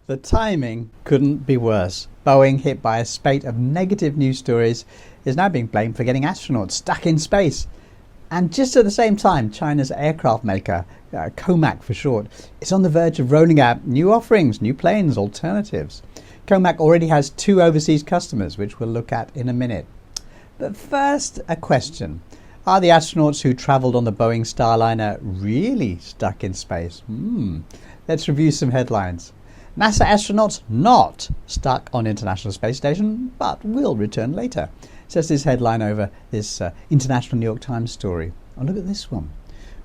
The timing couldn't be worse. Boeing, hit by a spate of negative news stories, is now being blamed for getting astronauts stuck in space. And just at the same time, China's aircraft maker, COMAC for short, is on the verge of rolling out new offerings, new planes, alternatives. COMAC already has 2 overseas customers, which we'll look at in a minute. But first, a question. Are the astronauts who travelled on the Boeing Starliner really stuck in space? Let's review some headlines. NASA astronauts not stuck on International Space Station, but will return later, says this headline over this international New York Times story. Oh, look at this one.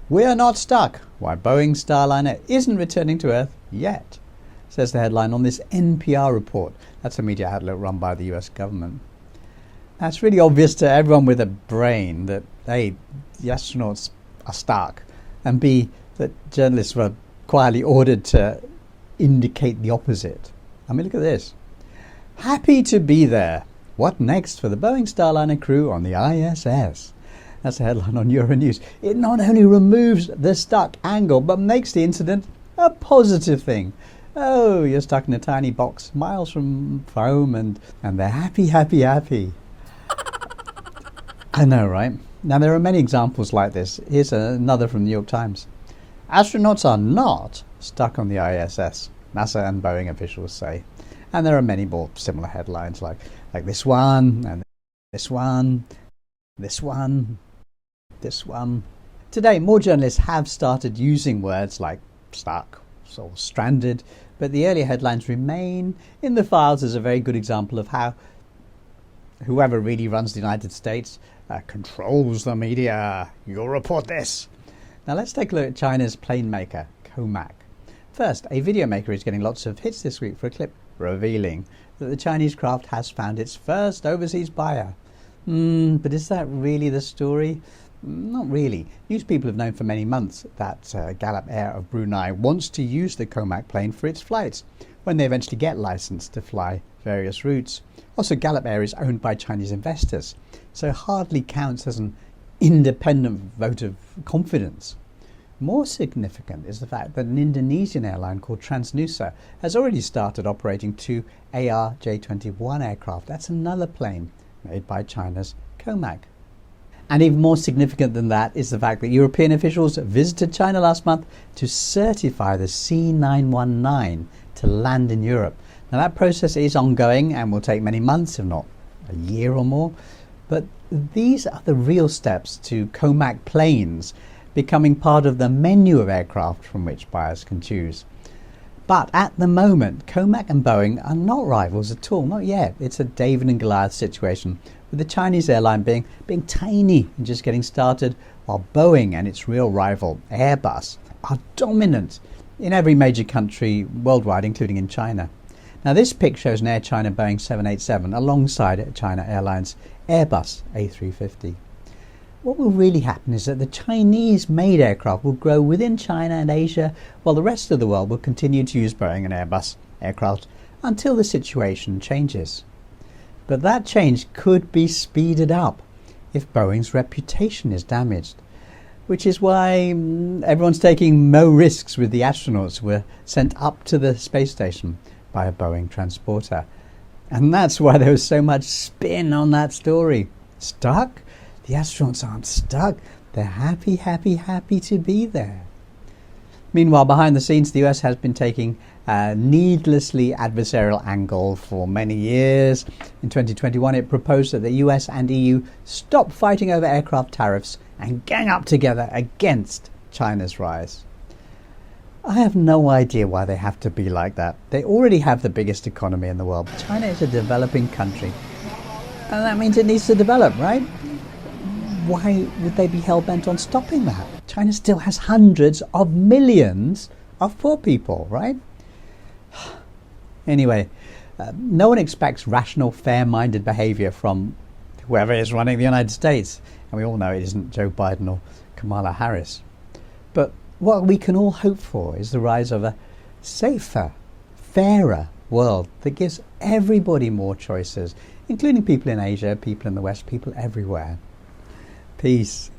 We're not stuck. Why Boeing Starliner isn't returning to Earth yet, says the headline on this NPR report. That's a media outlet run by the US government. Now, it's really obvious to everyone with a brain that A, the astronauts are stuck, and B, that journalists were quietly ordered to indicate the opposite. I mean, look at this. Happy to be there. What next for the Boeing Starliner crew on the ISS? That's a headline on Euronews. It not only removes the stuck angle, but makes the incident a positive thing. Oh, you're stuck in a tiny box miles from home and they're happy, happy, happy. I know, right? Now, there are many examples like this. Here's another from the New York Times. Astronauts are not stuck on the ISS, NASA and Boeing officials say. And there are many more similar headlines like this one, and this one, this one, this one. Today, more journalists have started using words like stuck or stranded, but the earlier headlines remain in the files as a very good example of how whoever really runs the United States controls the media. You'll report this. Now let's take a look at China's plane maker, COMAC. First, a video maker is getting lots of hits this week for a clip revealing that the Chinese craft has found its first overseas buyer. But is that really the story? Not really. News people have known for many months that Galap Air of Brunei wants to use the COMAC plane for its flights when they eventually get licensed to fly various routes. Also, Galap Air is owned by Chinese investors, so hardly counts as an independent vote of confidence. More significant is the fact that an Indonesian airline called Transnusa has already started operating 2 ARJ21 aircraft. That's another plane made by China's COMAC. And even more significant than that is the fact that European officials visited China last month to certify the C919 to land in Europe. Now, that process is ongoing and will take many months, if not a year or more. But these are the real steps to COMAC planes becoming part of the menu of aircraft from which buyers can choose. But at the moment, COMAC and Boeing are not rivals at all, not yet. It's a David and Goliath situation, with the Chinese airline being tiny and just getting started, while Boeing and its real rival, Airbus, are dominant in every major country worldwide, including in China. Now, this pic shows an Air China Boeing 787 alongside China Airlines Airbus A350. What will really happen is that the Chinese-made aircraft will grow within China and Asia, while the rest of the world will continue to use Boeing and Airbus aircraft until the situation changes. But that change could be speeded up if Boeing's reputation is damaged, which is why everyone's taking no risks with the astronauts who were sent up to the space station by a Boeing transporter. And that's why there was so much spin on that story. Stuck? The astronauts aren't stuck. They're happy, happy, happy to be there. Meanwhile, behind the scenes, the US has been taking a needlessly adversarial angle for many years. In 2021, it proposed that the US and EU stop fighting over aircraft tariffs and gang up together against China's rise. I have no idea why they have to be like that. They already have the biggest economy in the world. China is a developing country, and that means it needs to develop, right? Why would they be hell-bent on stopping that? China still has hundreds of millions of poor people, right? Anyway, no one expects rational, fair-minded behavior from whoever is running the United States. And we all know it isn't Joe Biden or Kamala Harris. But what we can all hope for is the rise of a safer, fairer world that gives everybody more choices, including people in Asia, people in the West, people everywhere. Peace.